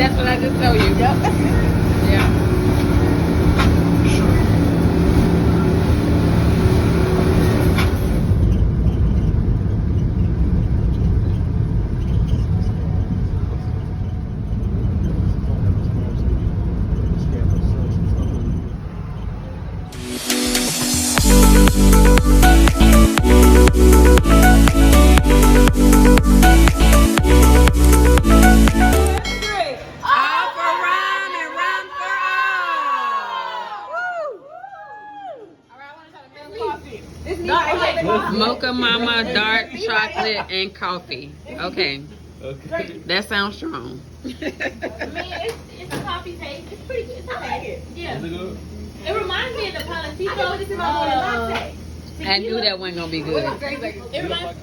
That's what I just told you. Yep. Yeah. Mocha Mama, dark chocolate, and coffee. Okay. That sounds strong. I mean, it's a coffee taste. It's pretty good. It's okay. Yeah. Is it good? It reminds me of the Palatito. I knew that wasn't gonna be good. It reminds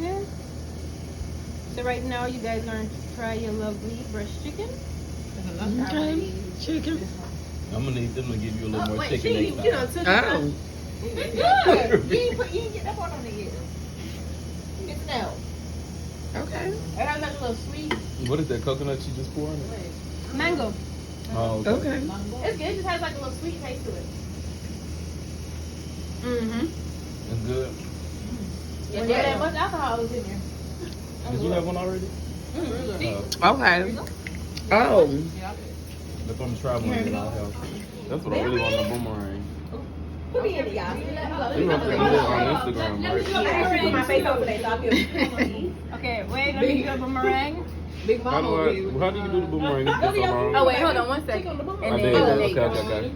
Yeah. So right now you guys gonna try your lovely breast chicken. Okay. Chicken. I'm gonna need them to give you a little more chicken next time. You know, took Oh. it's good. You didn't get that part on the yet. It's now. Okay. It has like a little sweet What is that coconut you just poured in it? mango. Oh, okay. It's good. It just has like a little sweet taste to it. It's good. Yeah, that much alcohol is in there. Did you have one already? Okay. Oh. If I'm traveling, then I'll have. That's what I really want, the boomerang. Put me in it, y'all. You know, put it on Instagram, right? Put my face over there, so I feel. Okay, wait. Let me do a boomerang. Big How do you do the boomerang? This is so long. Oh wait, hold on 1 second. I did. Okay.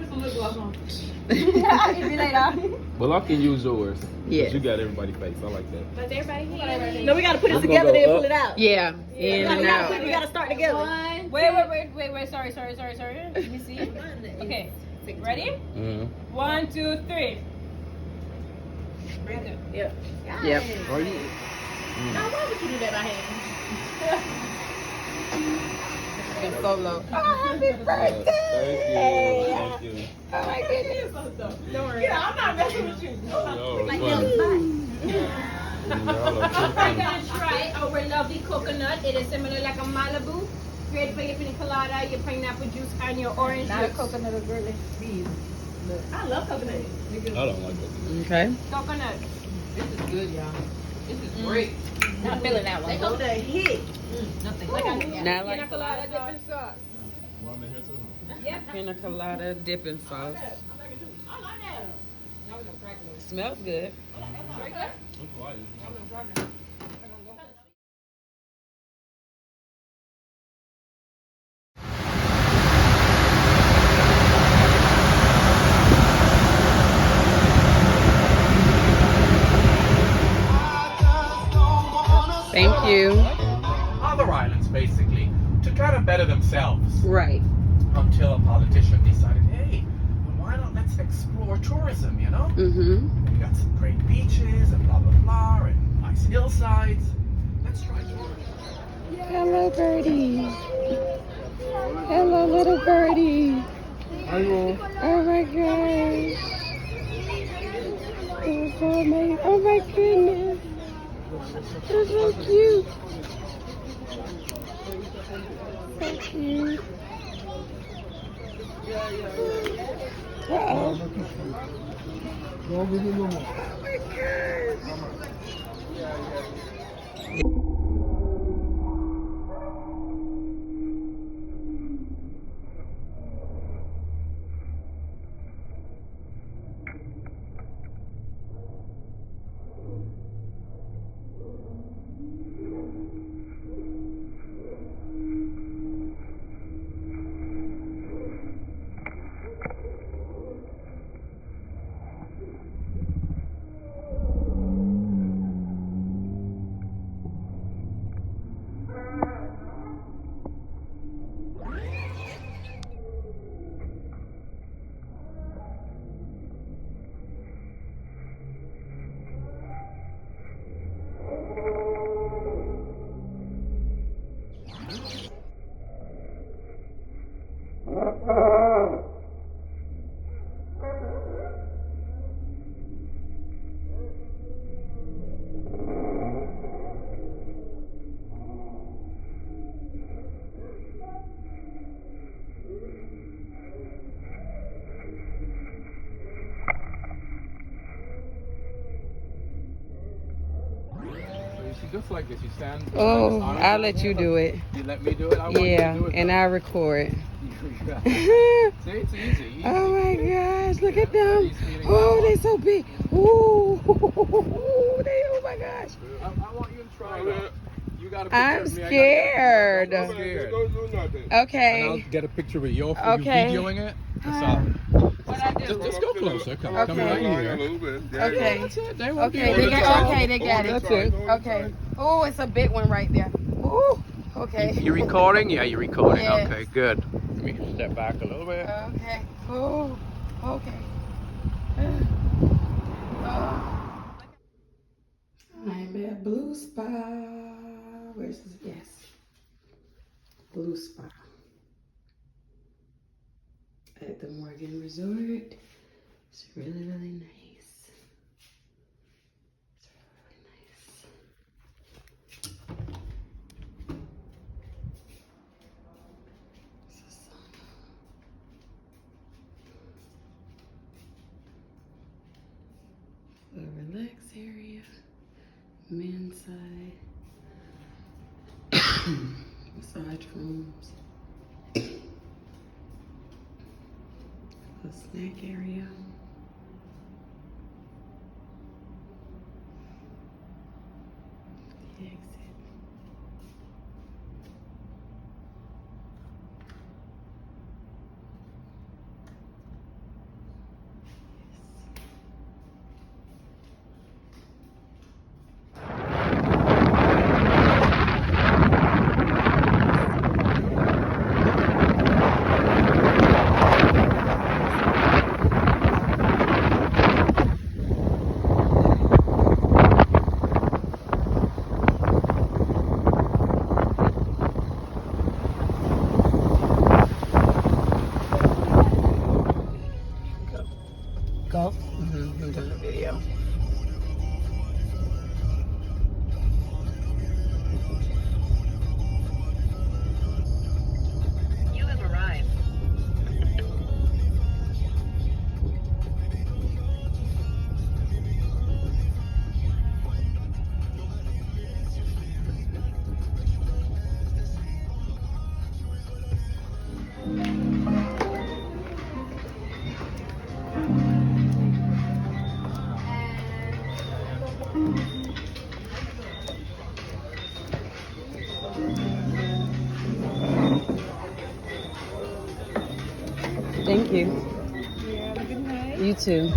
It'll be later. Well, I can use yours. Yeah. But you got everybody's face. I like that. But everybody here. No, we gotta put it Let's together, go then up. pull it out. Yeah. In and out. We gotta start together. Wait. Sorry. Let me see. Okay. Ready? Mm-hmm. 1, 2, 3. Yep. Yep. Are you? Now, why would you do that by hand? It's so low. Oh, happy birthday! Thank you. Oh my goodness. Don't worry. Yeah, I'm not messing with you. Yo, Like, it's funny. We're Y'all are too funny. gonna try our lovely coconut. It is similar like a Malibu. Great for your pina colada, your pineapple juice, and your orange Not a juice. coconut or girly. I love coconut. I don't like it. Okay. Coconut. This is good, y'all. This is great. Not feeling that one. They go to hit. Nothing like I Not Pina like colada dipping sauce. Rum in here too. Yeah. pina colada dipping sauce. I like that. Smells good. Very good. It's light. Thank you. Other islands, basically, to try to better themselves. Right. Until a politician decided, hey, well, why not let's explore tourism, you know? Mm-hmm. We got some great beaches and blah, blah, blah, and nice hillsides. Let's try tourism. Hello, birdie. Hello, little birdie. Hello. Oh my gosh. It was so amazing. Oh my goodness. They're so cute. So cute. Uh-oh. Oh my gosh. see, just like this, you stand. Oh, I'll let you do it. You let me do it. I want Yeah, you to do it. and I record. See, it's easy. Oh my gosh, look at them. Oh, they're so big. Ooh, oh my gosh. I want you to try it. You got a picture I'm of me. scared. I'm scared. Okay. And I'll get a picture with you. Okay. You videoing it. What I do? Just go closer. Come right here. Okay. That's it. They won't be Okay, able they to got, tell. okay, they got it. That's it. Okay. Oh, it's a big one right there. Ooh, okay. You recording? Yeah, you're recording. Yes. Okay, good. Let me step back a little bit. Okay. Oh, okay. I'm at Blue Spa. Where's this? Yes. Blue Spa. At the Morgan Resort. It's really, really nice. It's really nice. It's a sauna. The relax area. Men's side. Massage rooms. The snack area. The exit. Go. I'm doing the video. You have arrived. Thank you. You too.